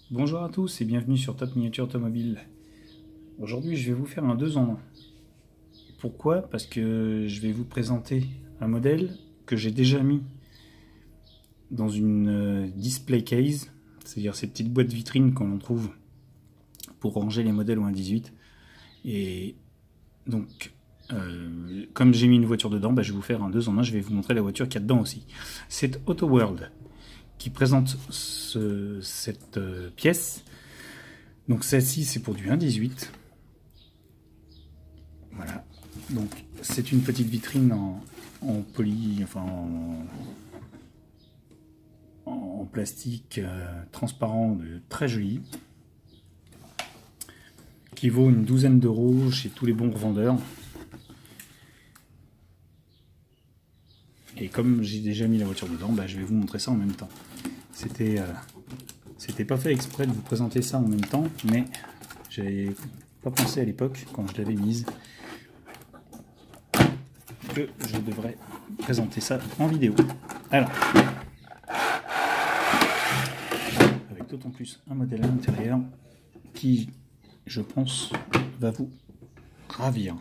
Bonjour à tous et bienvenue sur Top Miniature Automobile. Aujourd'hui je vais vous faire un 2 en 1. Pourquoi? Parce que je vais vous présenter un modèle que j'ai déjà mis dans une display case, c'est-à-dire ces petites boîtes vitrines qu'on trouve pour ranger les modèles au 1.18. Et donc comme j'ai mis une voiture dedans, je vais vous faire un 2 en 1, je vais vous montrer la voiture qu'il y a dedans aussi. C'est Auto World qui présente cette pièce. Donc celle-ci c'est pour du 1.18. Voilà. Donc c'est une petite vitrine en poly, enfin en plastique transparent, très joli, qui vaut une douzaine d'euros chez tous les bons revendeurs. Et comme j'ai déjà mis la voiture dedans, je vais vous montrer ça en même temps. C'était pas fait exprès de vous présenter ça en même temps, mais j'avais pas pensé à l'époque, quand je l'avais mise, que je devrais présenter ça en vidéo. Alors, avec d'autant plus un modèle à l'intérieur qui, je pense, va vous ravir.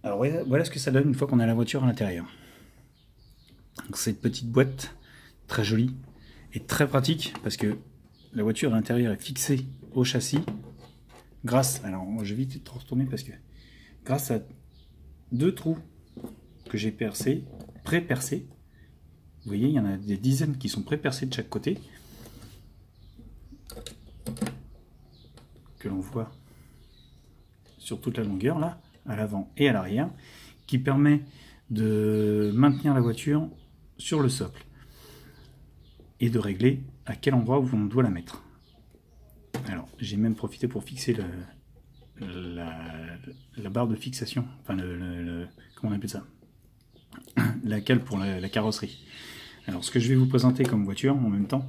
Alors voilà ce que ça donne une fois qu'on a la voiture à l'intérieur. Cette petite boîte, très jolie et très pratique, parce que la voiture à l'intérieur est fixée au châssis grâce, alors je vais vite retourner parce que grâce à deux trous que j'ai percés, pré-percés. Vous voyez, il y en a des dizaines qui sont pré-percés de chaque côté, que l'on voit sur toute la longueur là, à l'avant et à l'arrière, qui permet de maintenir la voiture sur le socle et de régler à quel endroit on doit la mettre. Alors j'ai même profité pour fixer la barre de fixation, enfin comment on appelle ça, la cale pour la carrosserie. Alors ce que je vais vous présenter comme voiture en même temps,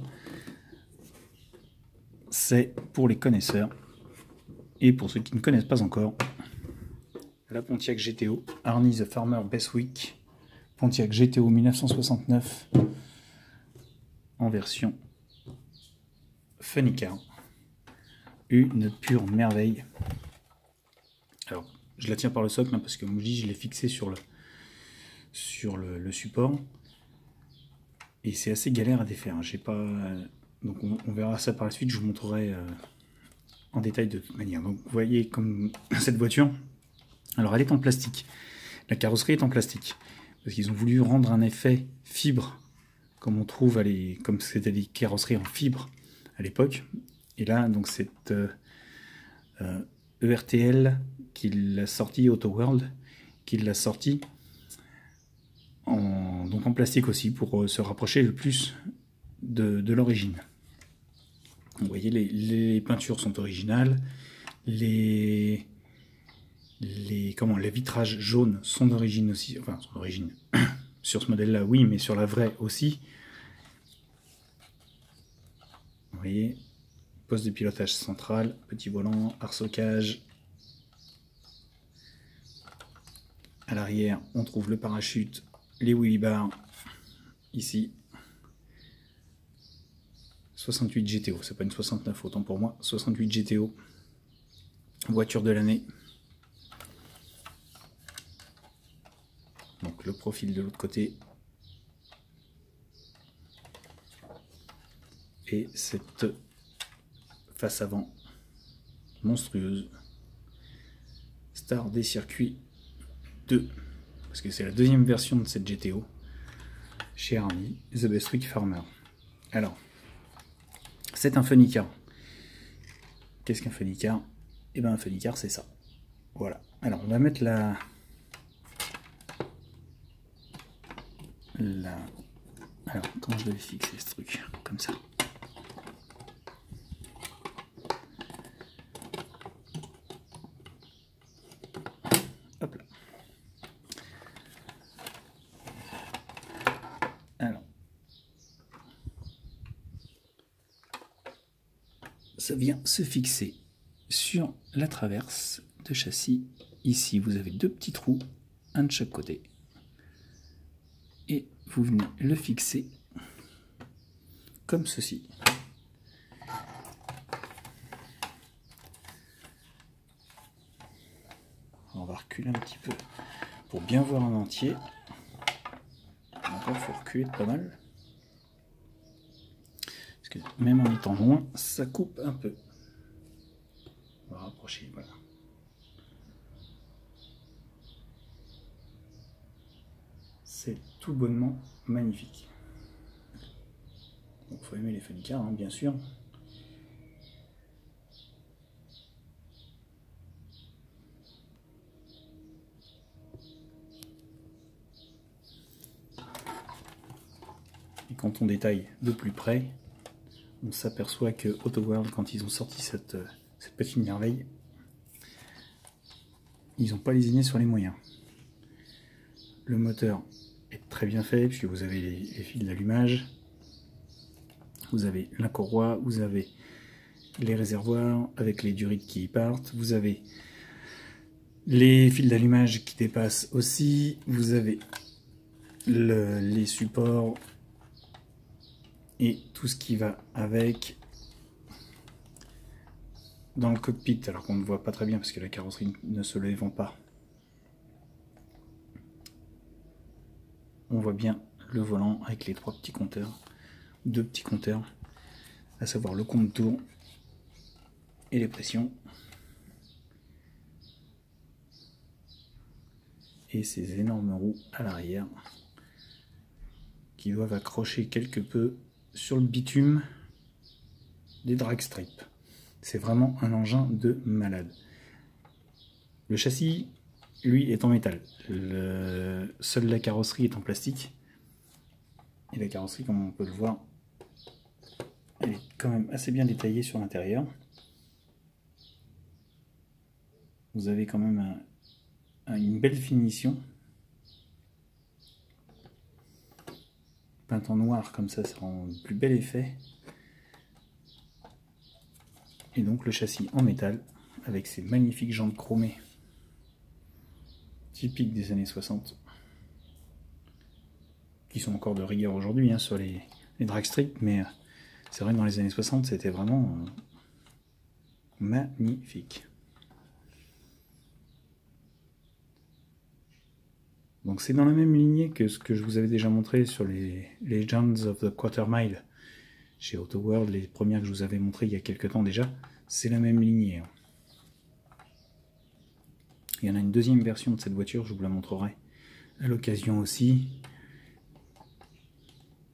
c'est pour les connaisseurs et pour ceux qui ne connaissent pas encore, la Pontiac GTO Arnie the Farmer Bestwick, Pontiac GTO 1969 en version funny car, une pure merveille. Alors je la tiens par le socle parce que comme je dis, je l'ai fixé sur le support et c'est assez galère à défaire. J'ai pas, donc on verra ça par la suite, je vous montrerai en détail de toute manière. Donc vous voyez comme cette voiture, alors elle est en plastique, la carrosserie est en plastique parce qu'ils ont voulu rendre un effet fibre comme on trouve comme c'était des carrosseries en fibre à l'époque. Et là donc cette ERTL qui l'a sorti, Auto World qui l'a sorti donc en plastique aussi pour se rapprocher le plus de l'origine. Vous voyez, les peintures sont originales, les vitrages jaunes sont d'origine aussi, enfin sont d'origine sur ce modèle là oui, mais sur la vraie aussi. Vous voyez, poste de pilotage central, petit volant, arceau-cage. À l'arrière on trouve le parachute, les wheelie bars ici. 68 GTO, c'est pas une 69 autant pour moi, 68 GTO, voiture de l'année. Donc le profil de l'autre côté. Et cette face avant monstrueuse, star des circuits 2, parce que c'est la deuxième version de cette GTO, chez Arnie, The Bestwick Farmer. Alors, c'est un funny car. Qu'est-ce qu'un funny car? Et bien un funny car c'est ça. Voilà. Alors on va mettre alors comment je devais fixer ce truc? Comme ça. Hop là. Alors. Ça vient se fixer sur la traverse de châssis. Ici, vous avez deux petits trous, un de chaque côté. Et vous venez le fixer comme ceci. recule un petit peu pour bien voir en entier. Encore, il faut reculer pas mal. Parce que même en étant loin, ça coupe un peu. On va rapprocher, voilà. C'est tout bonnement magnifique. Donc, faut aimer les Funica, hein, bien sûr. Et quand on détaille de plus près, on s'aperçoit que Autoworld, quand ils ont sorti cette petite merveille, ils n'ont pas lésiné sur les moyens. Le moteur est très bien fait, puisque vous avez les fils d'allumage, vous avez la courroie, vous avez les réservoirs avec les durites qui y partent, vous avez les fils d'allumage qui dépassent aussi, vous avez les supports et tout ce qui va avec. Dans le cockpit, alors qu'on ne voit pas très bien parce que la carrosserie ne se lève pas, on voit bien le volant avec les trois petits compteurs, deux petits compteurs, à savoir le compte tour et les pressions. Et ces énormes roues à l'arrière qui doivent accrocher quelque peu sur le bitume des drag strips. C'est vraiment un engin de malade. Le châssis, lui, est en métal. Seule la carrosserie est en plastique. Et la carrosserie, comme on peut le voir, elle est quand même assez bien détaillée sur l'intérieur. Vous avez quand même une belle finition. Peinte en noir, comme ça rend le plus bel effet. Et donc le châssis en métal, avec ces magnifiques jantes chromées, typiques des années 60, qui sont encore de rigueur aujourd'hui, hein, sur les drag strips, mais c'est vrai que dans les années 60, c'était vraiment magnifique. Donc c'est dans la même lignée que ce que je vous avais déjà montré sur les Legends of the Quarter Mile chez Autoworld, les premières que je vous avais montrées il y a quelques temps déjà. C'est la même lignée. Il y en a une deuxième version de cette voiture, je vous la montrerai à l'occasion aussi.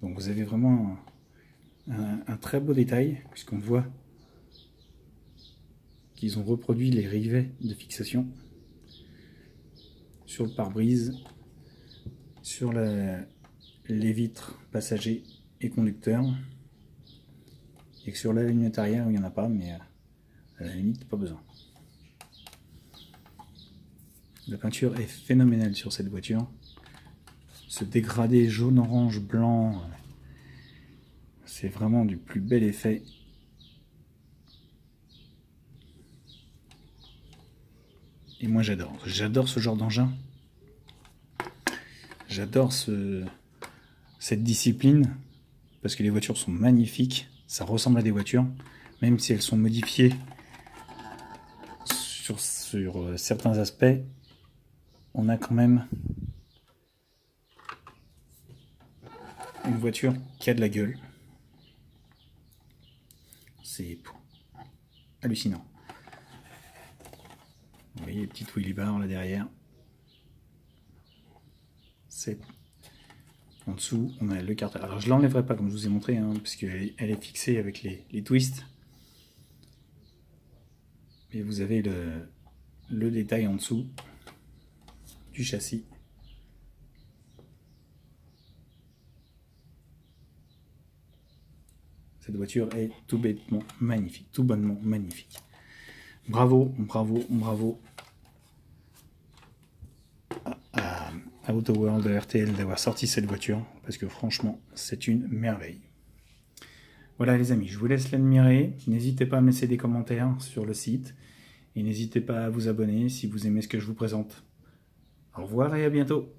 Donc vous avez vraiment un très beau détail, puisqu'on voit qu'ils ont reproduit les rivets de fixation sur le pare-brise, sur les vitres passagers et conducteurs, et que sur la lunette arrière il n'y en a pas, mais à la limite pas besoin. La peinture est phénoménale sur cette voiture. Ce dégradé jaune, orange, blanc, c'est vraiment du plus bel effet. Et moi j'adore ce genre d'engin. J'adore cette discipline, parce que les voitures sont magnifiques, ça ressemble à des voitures, même si elles sont modifiées sur certains aspects, on a quand même une voiture qui a de la gueule. C'est hallucinant. Vous voyez les petites wheelie bars là derrière. C'est en dessous, on a le carter. Alors je l'enlèverai pas comme je vous ai montré, hein, parce qu'elle est fixée avec les twists. Et vous avez le détail en dessous du châssis. Cette voiture est tout bêtement magnifique, tout bonnement magnifique. Bravo, bravo, bravo à Autoworld, à RTL d'avoir sorti cette voiture, parce que franchement, c'est une merveille. Voilà les amis, je vous laisse l'admirer. N'hésitez pas à me laisser des commentaires sur le site. Et n'hésitez pas à vous abonner si vous aimez ce que je vous présente. Au revoir et à bientôt.